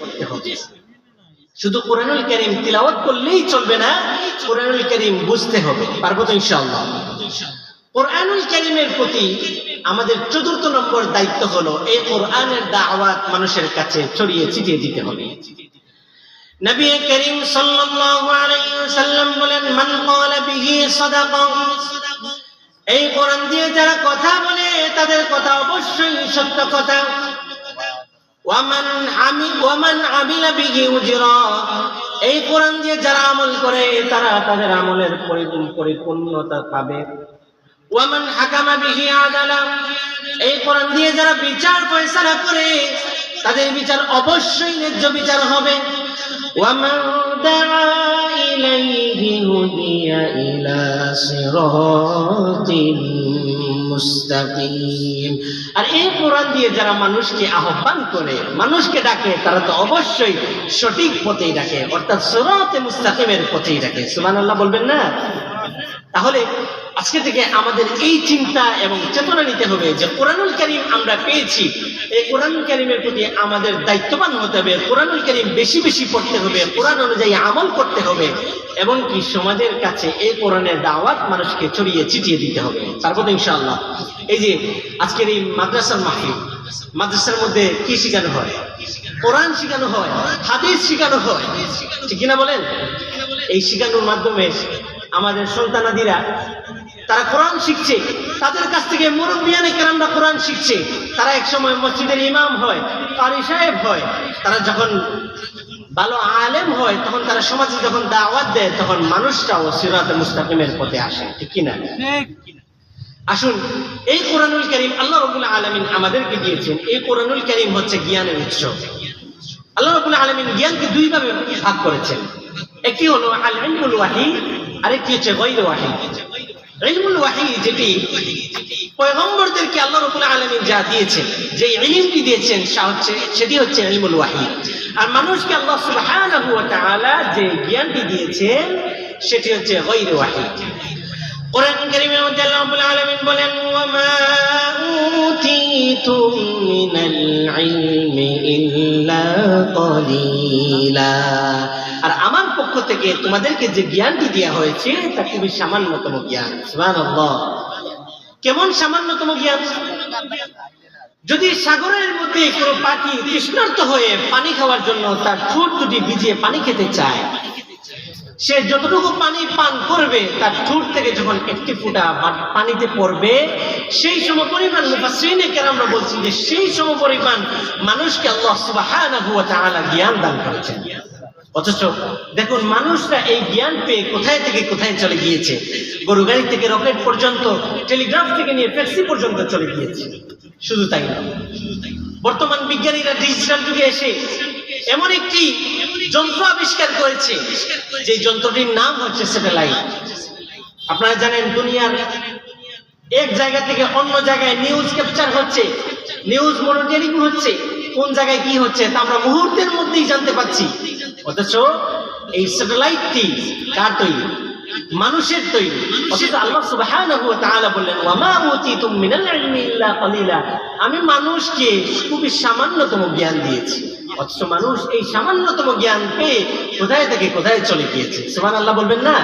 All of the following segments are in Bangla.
করতে হবে। শুধু কোরআনুল কারীম তিলাওয়াত করলেই চলবে না, কোরআনুল কারীম বুঝতে হবে। পারবো তো ইনশাআল্লাহ? কোরআনুল কারীমের প্রতি আমাদের চতুর্থ নম্বর দায়িত্ব হলো এই কোরআনের দাওয়াত মানুষের কাছে ছড়িয়ে ছিটিয়ে দিতে হবে। নবী করিম সাল্লাল্লাহু আলাইহি ওয়াসাল্লাম বলেন, মান ক্বালা বিহি সাদাকা, এই কোরআন দিয়ে যারা কথা বলে তাদের কথা অবশ্যই সত্য কথা। ওয়ামান আমিলা বিহি উজরা, এই কোরআন দিয়ে যারা আমল করে তারা তাদের আমলের পরিপূর্ণতা পাবে। ওয়ামান হাকামা বিহি আদালা, এই কোরআন দিয়ে যারা বিচার ফয়সালা করে তাদের বিচার অবশ্যই ন্যায্য বিচার হবে। ওয়ামান দাআ ইলাইহি হুদিয়া ইলা সিরাতিন মুস্তাকিম, আর এই কোরআন দিয়ে যারা মানুষকে আহ্বান করে, মানুষকে ডাকে, তারা তো অবশ্যই সঠিক পথেই ডাকে, অর্থাৎ সিরাতে মুস্তাকিমের পথেই ডাকে। সুবহানাল্লাহ বলবেন না? তাহলে আজকে থেকে আমাদের এই চিন্তা এবং চেতনা নিতে হবে যে কোরআনুল কারীম আমরা পেয়েছি, এই কোরআনুল কারীমের প্রতি আমাদের দায়িত্ববান হতে হবে। কোরআনুল কারীম বেশি বেশি পড়তে হবে, কোরআন অনুযায়ী আমল করতে হবে, এবং কি সমাজের কাছে এই কোরআনের দাওয়াত মানুষকে ছড়িয়ে ছিটিয়ে দিতে হবে। তারপর ইনশাআল্লাহ এই যে আজকের এই মাদ্রাসার মাহফিল, মাদ্রাসার মধ্যে কি শেখানো হয়? কোরআন শেখানো হয়, হাদিস শেখানো হয়, ঠিক কিনা বলেন? এই শেখানোর মাধ্যমে আমাদের সন্তানাদিরা তারা কোরআন শিখছে, তাদের কাছ থেকে মুরব্বিয়ানে কেরামরা কোরআন শিখছে, তারা এক সময় মসজিদের ইমাম হয়, কারি সাহেব হয়, তারা যখন ভালো আলেম হয় তখন তারা সমাজে যখন দাওয়াত দেয় তখন মানুষটাও সিরাতে মুস্তাকিমের পথে আসে, ঠিক কিনা? আসুন, এই কোরআনুল কারীম আল্লাহ রাব্বুল আলামিন আমাদেরকে দিয়েছেন। এই কোরআনুল কারীম হচ্ছে জ্ঞানের উৎস। আল্লাহ রাব্বুল আলামিন জ্ঞানকে দুই ভাবে ভাগ করেছেন, একটি হলো আল ইলমুল ওয়াহি, আরেকটি হচ্ছে গায়রুল ওয়াহি। ইলমুল ওয়াহি যেটি পয়গম্বরদেরকে আল্লাহ রাব্বুল আলামিন যা দিয়েছেন, যে ইলমটি দিয়েছেন সেটি হচ্ছে ইলমুল ওয়াহি। আর মানুষকে আল্লাহ সুবহানাহু ওয়া তাআলা যে জ্ঞানটি দিয়েছেন সেটি হচ্ছে গায়রুল ওয়াহি। কোরআন কারীমের মধ্যে আল্লাহ রাব্বুল আলামিন বলেন, ওয়া মা উতীতুম মিনাল ইলমি ইল্লা কলিলা, আর আমার পক্ষ থেকে তোমাদেরকে যে জ্ঞানটি দেওয়া হয়েছে তা খুবই সামান্যতম জ্ঞান। সুবহানাল্লাহ, কেমন সামান্যতম জ্ঞান? যদি সাগরের মধ্যে কোনো পাখি তৃষ্ণার্ত হয়ে পানি খাওয়ার জন্য তার ঠোঁট দুটি ভিজিয়ে পানি খেতে চায়, সে যতটুকু পানি পান করবে তার ঠোঁট থেকে যখন একটি ফোঁটা পানিতে পড়বে, সেই সমপরিমাণ মুফাসসিরিনে কেরামরা বলছেন যে সেই সমপরিমাণ মানুষকে আল্লাহ সুবহানাহু ওয়া তাআলা জ্ঞান দান করেছেন। অথচ দেখুন মানুষরা এই জ্ঞান পেয়ে কোথায় থেকে কোথায় চলে গিয়েছে। গরু গাড়ি থেকে রকেট পর্যন্ত, টেলিগ্রাফ থেকে নিয়ে ট্যাক্সি পর্যন্ত চলে গিয়েছে। শুধু তাই না, বর্তমান বিজ্ঞানীরা ডিজিটাল যুগে এসে এমন একটি যন্ত্র আবিষ্কার করেছে যে যন্ত্রটির নাম হচ্ছে স্যাটেলাইট। আপনারা জানেন দুনিয়ার এক জায়গা থেকে অন্য জায়গায় নিউজ ক্যাপচার হচ্ছে, নিউজ মনিটরিং হচ্ছে, কোন জায়গায় কি হচ্ছে তা আমরা মুহূর্তের মধ্যেই জানতে পাচ্ছি। অথচ এই স্যাটেলাইটটি কার তৈরি? মানুষের তৈরি। অথচ আল্লাহ সুবহানাহু ওয়া তাআলা বললেন, ওয়া মা উতীতুম মিনাল ইলমি ইল্লা কলিলা, আমি মানুষকে খুবই সামান্যতম জ্ঞান দিয়েছি। অথচ মানুষ এই সামান্যতম জ্ঞান পেয়ে কোথায় থেকে কোথায় চলে গিয়েছে। সুবহানাল্লাহ বলবেন না?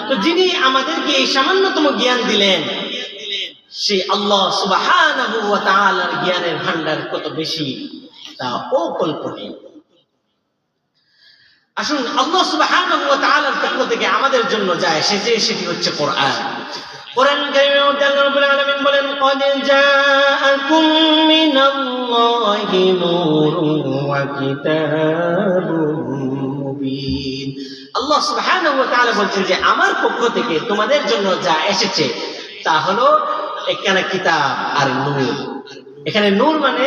তো যিনি আমাদেরকে এই সামান্যতম জ্ঞান দিলেন সেই আল্লাহ সুবহানাহু ওয়া তাআলার জ্ঞানের ভান্ডার কত বেশি তা অকল্পনীয়। আসুন, আল্লাহ সুবহানাহু ওয়া তাআলার পক্ষ থেকে আমাদের জন্য যায় সেটি হচ্ছে কোরআন। কোরআন কারীমের মধ্যে আল্লাহ রাব্বুল আলামিন বলেন, ক্বাদ জাআকুম মিনাল্লাহি নূরুন ওয়া কিতাবুম মুবিন। আল্লাহ সুবহানাহু ওয়া তাআলা বলছেন যে আমার পক্ষ থেকে তোমাদের জন্য যা এসেছে তা হলো একখানা কিতাব আর নূর। এখানে নূর মানে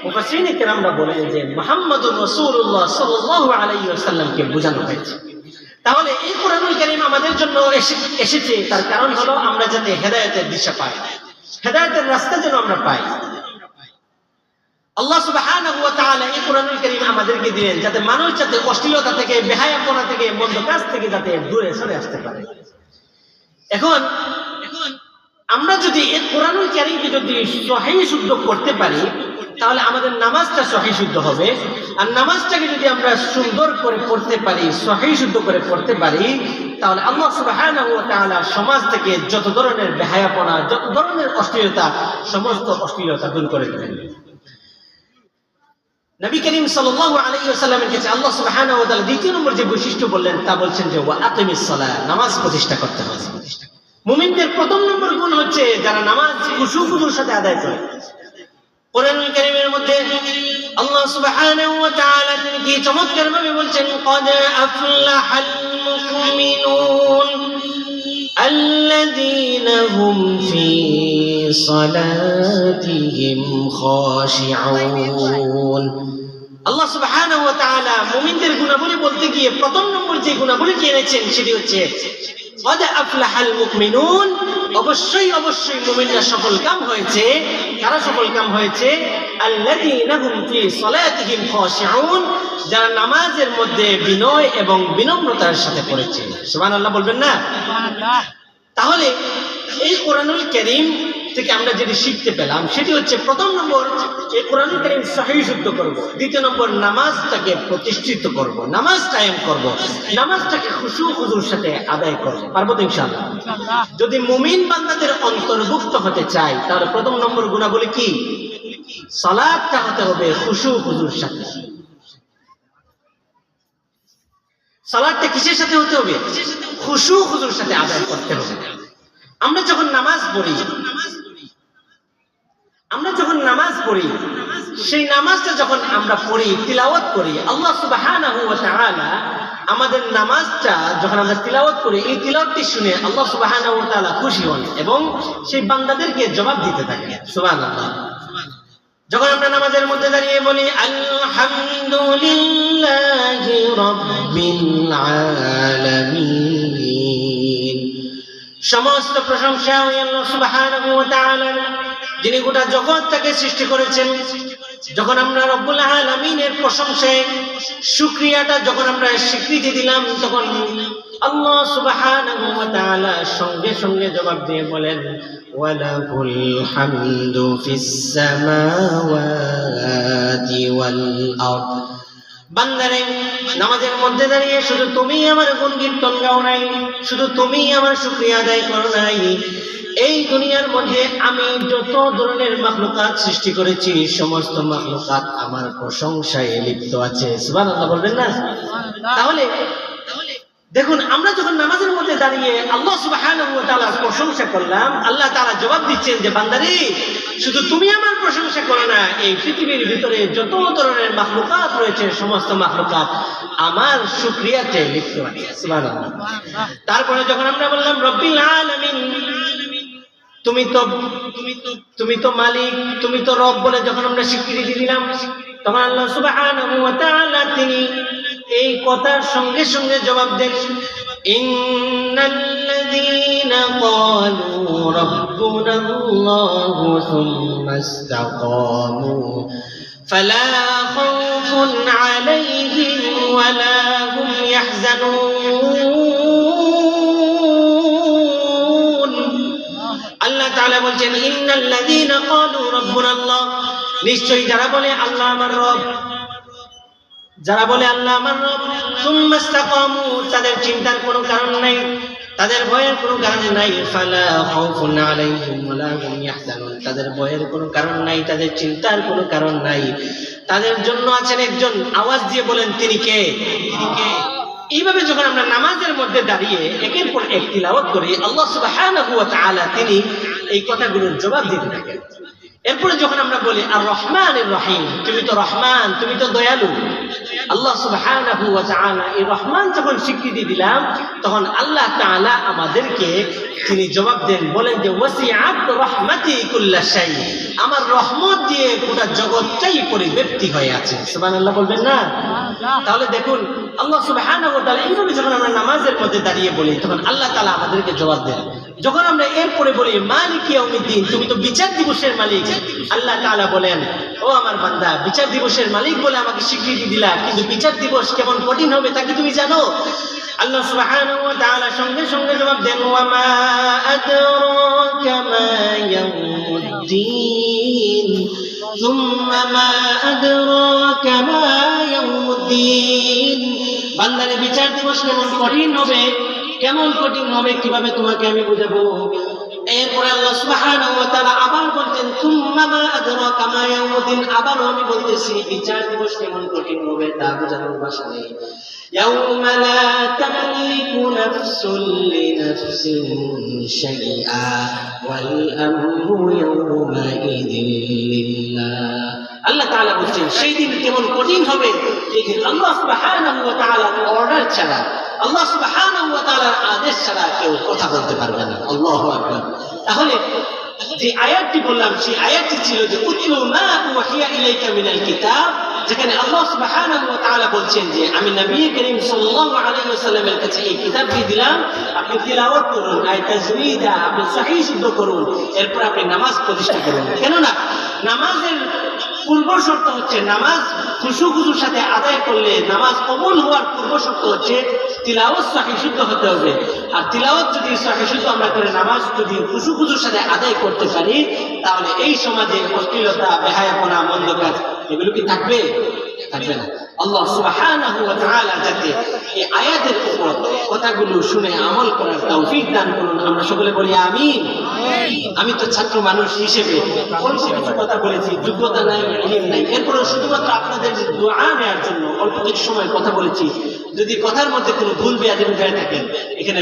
মুফাসসিরিনে কেরামরা বলেন যে মুহাম্মদুর রাসূলুল্লাহ সাল্লাল্লাহু আলাইহি ওয়াসাল্লামকে বোঝানো হয়েছে। তাহলে এই কোরআনুল কারীম আমাদের জন্য এসেছে, তার কারণ হলো আমরা যাতে হেদায়েতের দিশা পাই, হেদায়েতের রাস্তা যেন আমরা পাই। আল্লাহ সুবহানাহু ওয়া তাআলা এই কোরআনুল কারীম আমাদেরকে দিলেন যাতে মানুষ যাতে অশ্লীলতা থেকে, বেহায়াপনা থেকে, মন্দ কাজ থেকে যাতে দূরে সরে আসতে পারে। এখন আমরা যদি এই কোরআনুল কারীমকে যদি সহিহ শুদ্ধ করতে পারি তাহলে আমাদের নামাজটা সহিহ শুদ্ধ হবে। আর নামাজটাকে যদি আমরা সুন্দর করে পড়তে পারি, সহিহ শুদ্ধ করে পড়তে পারি, তাহলে আল্লাহ সুবহানাহু ওয়া তাআলা সমাজ থেকে যত ধরনের বেহায়াপনা, যত ধরনের অশ্লীলতা, সমস্ত অশ্লীলতা দূর করে দেবেন। নবী করিম সাল্লাল্লাহু আলাইহি ওয়াসাল্লামের কাছে আল্লাহ সুবহানাহু ওয়া তাআলা দ্বিতীয় নম্বর যে বৈশিষ্ট্য বললেন তা বলছেন যে ওয়া আকিমিস সালাহ, নামাজ প্রতিষ্ঠা করতে হবে। মুমিনদের প্রথম নম্বর গুণ হচ্ছে যারা নামাজ খুশুর সাথে আদায় করে। কোরআনুল কারীমের মধ্যে আল্লাহ সুবহানাহু ওয়া তাআলা তিনি কি চমৎকার ভাবে বলছেন, ক্বাদ আফলাহাল মুমিনুন আল্লাযীনা হুম ফী সালাতিহিম খাশিউন। আল্লাহ সুবহানাহু ওয়া তাআলা মুমিনদের গুণাবলী বলতে গিয়ে প্রথম নম্বর যে গুণাবলীটি এনেছেন সেটি হচ্ছে ক্বাদ আফলাহাল মুমিনুন, অবশ্যই অবশ্যই মুমিনরা সফলকাম হয়েছে। কারা সফলকাম হয়েছে? আল্লাযীনা হুম ফী সালাতিহিম খাশিউন, যারা নামাজের মধ্যে বিনয় এবং বিনম্রতার সাথে পড়েছে। সুবহানাল্লাহ বলবেন না? তাহলে এই কোরআনুল কারীম থেকে আমরা যেটি শিখতে পেলাম সেটি হচ্ছে প্রথম নম্বর এই কোরআনুল কারীম সহিহ শুদ্ধ করব, দ্বিতীয় নম্বর নামাজটাকে প্রতিষ্ঠিত করব, নামাজ কায়েম করব, নামাজটাকে খুশু খুজুর সাথে আদায় করব। পারবো তো ইনশাআল্লাহ? যদি মুমিন বান্দাদের অন্তর্ভুক্ত হতে চাই তাহলে প্রথম নম্বর গুণাবলী কি? সালাতটা হতে হবে খুশু খুজুর সাথে। সালাতটা কিসের সাথে হতে হবে? খুশু খুজুর সাথে আদায় করতে হবে। আমরা যখন নামাজ পড়ি সেই নামাজটা যখন আমরা পড়ি, তিলাওয়াত করি, আল্লাহ সুবহানাহু ওয়া তাআলা আমাদের নামাজটা যখন আমরা তিলাওয়াত করি, এই তিলাওয়াতটি শুনে আল্লাহ সুবহানাহু ওয়া তাআলা খুশি হন এবং সেই বান্দাদেরকে জবাব দিতে থাকেন। সুবহানাল্লাহ। যখন আমরা নামাজের মধ্যে দাঁড়িয়ে বলি আলহামদুলিল্লাহি রাব্বিল আলামিন, সমস্ত প্রশংসা আল্লাহ সুবহানাহু ওয়া তাআলার, যিনি গোটা জগৎটাকে সৃষ্টি করেছেন। যখন আমরা রব্বুল আলামিনের প্রশংসায় শুকরিয়াটা যখন আমরা স্বীকৃতি দিলাম, তখন আল্লাহ সুবহানাহু ওয়া তাআলা সঙ্গে সঙ্গে জবাব দিয়ে বলেন ওয়ালাহুল হামদু ফিস সামাওয়াতি ওয়াল আরদ। বান্দারে, নামাজের মধ্যে দাঁড়িয়ে শুধু তুমি আমার গুণ কীর্তন গাও নাই, শুধু তুমি আমার শুকরিয়া আদায় করো নাই, এই দুনিয়ার মধ্যে আমি যত ধরনের মাখলুকাত সৃষ্টি করেছি সমস্ত মাখলুকাত আমার প্রশংসায় লিপ্ত আছে। সুবহানাল্লাহ বলবেন না? তাহলে দেখুন, আমরা যখন নামাজের মধ্যে দাঁড়িয়ে আল্লাহ সুবহানাহু ওয়া তাআলার প্রশংসা করলাম, আল্লাহ তাআলা জবাব দিচ্ছেন যে বান্দারে, শুধু তুমি আমার প্রশংসা করো না, এই পৃথিবীর ভিতরে যত ধরনের মাখলুকাত রয়েছে সমস্ত মাখলুকাত আমার শুকরিয়াতে লিপ্ত আছে। সুবহানাল্লাহ। তারপরে যখন আমরা বললাম রব্বিল আলামিন, তুমি তো মালিক, তুমি তো রব বলে যখন আমরা স্বীকৃতি দিলাম, তখন আল্লাহ সুবহানাহু ওয়া তাআলা তিনি এই কথার সঙ্গে সঙ্গে জবাব দেন ইন্নাল্লাযীনা ক্বালু রাব্বুনাল্লাহু সুম্মা ইসতাকামু ফালা খাউফুন আলাইহিম ওয়ালা হুম ইয়াহজানুন। আল্লাহ তাআলা বলছেন ইন্নাল্লাযীনা ক্বালু রাব্বুনাল্লাহ, নিশ্চয়ই যারা বলে আল্লাহ আমার রব, যারা বলে আল্লাহ আমার রব, সুম্মা ইসতাকামু, তাদের চিন্তার কোনো কারণ নাই, তাদের ভয়ের কোনো কারণ নাই, ফালা খাউফুন আলাইহিম ওয়ালা হুম ইয়াহজানুন, তাদের ভয়ের কোনো কারণ নাই, তাদের চিন্তার কোনো কারণ নাই, তাদের জন্য আছেন একজন। আওয়াজ দিয়ে বলেন তিনি কে? এইভাবে যখন আমরা নামাজের মধ্যে দাঁড়িয়ে একের পর এক তিলাওয়াত করি, আল্লাহ সুবহানাহু ওয়া তাআলা তিনি এই কথাগুলোর জবাব দিতে থাকেন। এরপরে যখন আমরা বলি আর রহমানির রহিম, তুমি তো রহমান, তুমি তো দয়ালু, আল্লাহ সুবহানাহু ওয়া তাআলা এই রহমান যখন স্বীকৃতি দিলাম, তখন আল্লাহ তাআলা আমাদেরকে তিনি জবাব দেন, বলেন যে ওয়াসিআত রাহমাতি কুল্লা শাই, আমার রহমত দিয়ে গোটা জগৎটাই পরিব্যাপ্তি হয়ে আছে। সুবহানাল্লাহ বলবেন না? তাহলে দেখুন আল্লাহ সুবহানাহু ওয়া তাআলা এইভাবে যখন আমরা নামাজের মধ্যে দাঁড়িয়ে বলি, তখন আল্লাহ তাআলা আমাদেরকে জবাব দেন। যখন আমরা এরপরে বলি মালিক ইয়াউমিদ্দিন, তুমি তো বিচার দিবসের মালিক, আল্লাহ তাআলা বলেন ও আমার বান্দা, বিচার দিবসের মালিক বলে আমাকে স্বীকৃতি দিলা, কিন্তু বিচার দিবস কেমন কঠিন হবে তা কি তুমি জানো? আল্লাহ সুবহানাহু ওয়া তাআলা সঙ্গে সঙ্গে জবাব দেন ওয়া মা আদরাকা মা ইয়াউমুদ্দিন, সুম্মা মা আদরাকা মা ইয়াউমুদ্দিন। বান্দারে বিচার দিবস কেমন কঠিন হবে, কেমন কঠিন হবে, কিভাবে তোমাকে আমি বুঝাবো। এরপরে আল্লাহ সুবহানাহু ওয়া তাআলা আবার বলছেন সুম্মা মা আদরাকা মা ইয়াউমুদ্দিন। আবারও আমি বলতেছি বিচার দিবস কেমন কঠিন হবে তা বোঝানোর ভাষা নেই। ইয়াউমা লা তামলিকু নাফসুন লিনাফসিন শাইআ ওয়াল আমরু ইয়াউমাইযিন লিল্লাহ। আল্লাহ তাআলা বলছেন সেই দিন কেমন কঠিন হবে, যেদিন আল্লাহ সুবহানাহু ওয়া তাআলার অর্ডার ছাড়া, আল্লাহ সুবহানাহু ওয়া তাআলার আদেশ ছাড়া কেউ কথা বলতে পারবে না। আল্লাহু আকবার। তাহলে যে আয়াতটি বললাম সেই আয়াতটি ছিল যে উতলু মা উহিয়া ইলাইকা মিনাল কিতাব, যেখানে আল্লাহ সুবহানাহু ওয়া তাআলা বলছেন যে আমি নবী করিম সাল্লাল্লাহু আলাইহি ওয়াসাল্লামের কাছে এই কিতাবটি দিলাম, আপনি তিলাওয়াত করুন, আয়াত তাজওয়ীদা আপনি সহিহ শুদ্ধ করুন, এরপর আপনি নামাজ প্রতিষ্ঠা করুন। কেননা নামাজের পূর্ব শর্ত হচ্ছে, নামাজ খুশু-খুশুর সাথে আদায় করলে নামাজ কবুল হওয়ার পূর্ব শর্ত হচ্ছে তিলাওয়াত সহিহ শুদ্ধ হতে হবে। আর তিলাওয়াত যদি সহিহ শুদ্ধ আমরা করে নামাজ যদি খুশু-খুশুর সাথে আদায় করতে পারি, তাহলে এই সমাজে অশ্লীলতা, বেহায়াপনা, মন্দ কাজ এগুলো কি থাকবে? থাকবে না। আল্লাহ সুবহানাহু ওয়া তাআলা যাতে এই আয়াতের উপর কথাগুলো শুনে আমল করার তৌফিক দান করুন। আমরা সকলে বলি আমিন। আমি তো ছাত্র মানুষ হিসেবে অল্প কিছু কথা বলেছি, যোগ্যতা নাই, ইলম নাই, এরপরে শুধুমাত্র আপনাদের দোয়া নেওয়ার জন্য অল্প কিছু সময় কথা বলেছি। যদি কথার মধ্যে কোনো ভুল বেয়াদবি হয়ে থাকেন, এখানে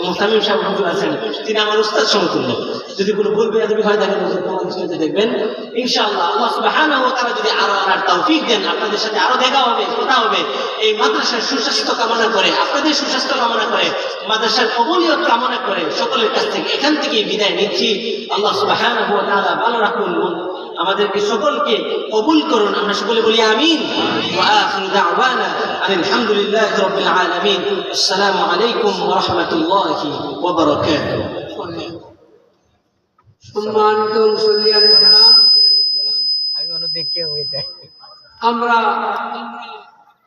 মুহতামিম সাহেব হুজুর আছেন, তিনি আমার উস্তাদ সমতুল্য, যদি কোনো ভুল বেয়াদবি হয়ে থাকেন দেখবেন ইনশাআল্লাহ। আল্লাহ সুবহানাহু ওয়া তাআলা যদি আরো আনার তৌফিক দেন, আপনাদের সাথে আরো দেখা হবে, কথা হবে। এই মাদ্রাসার সুস্বাস্থ্য কামনা করে, আপনাদের সুস্বাস্থ্য কামনা করে, মাদ্রাসার কবুলিয়ত কামনা করে সকলের কাছ থেকে এখান থেকে বিদায় নিচ্ছি। আল্লাহ সুবহানাহু ওয়া তাআলা ভালো রাখুন, আমাদেরকে সকলকে কবুল করুন। আমরা সকলে বলি আমিন। ওয়া আখিরু দাওয়ানা আলহামদুলিল্লাহি রাব্বিল আলামিন। আসসালামু আলাইকুম ওয়া রাহমাতুল্লাহি ওয়া বারাকাতুহু। সম্মানিত মুসল্লিয়ান কেরাম, আমরা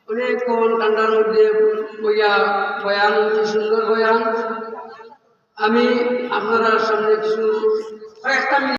অনেকক্ষণ ঠান্ডার মধ্যে বয়ান, সুন্দর বয়ান। আমি আপনারা সামনে কিছু কয়েকটা